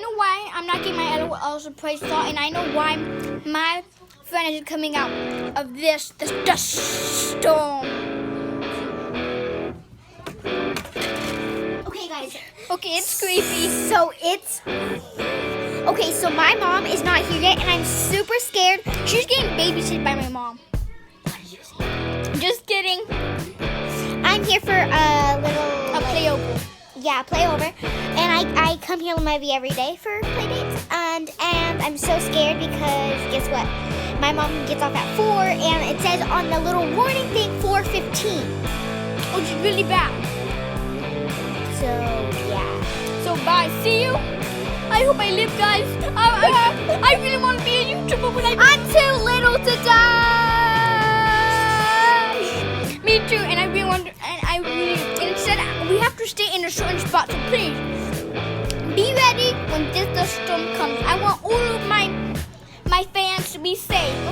know why I'm not getting my LOL surprise thought, and I know why my friend is coming out of this dust storm. Okay, guys. Okay, it's creepy. So my mom is not here yet, and I'm super scared. She's getting babysitted by my mom. Just kidding. I'm here for a little Playover. Yeah, playover. And I come here with my V every day for play dates. And I'm so scared because guess what? My mom gets off at 4, and it says on the little warning thing 4:15. Which is really bad. So yeah. So bye. See you. I hope I live, guys. I really want to be a YouTuber when I'm too little to die. Me too. And I really want to. And I really. Instead, we have to stay in a certain spot. So please, be ready when this dust storm comes. I want all of my fans to be safe.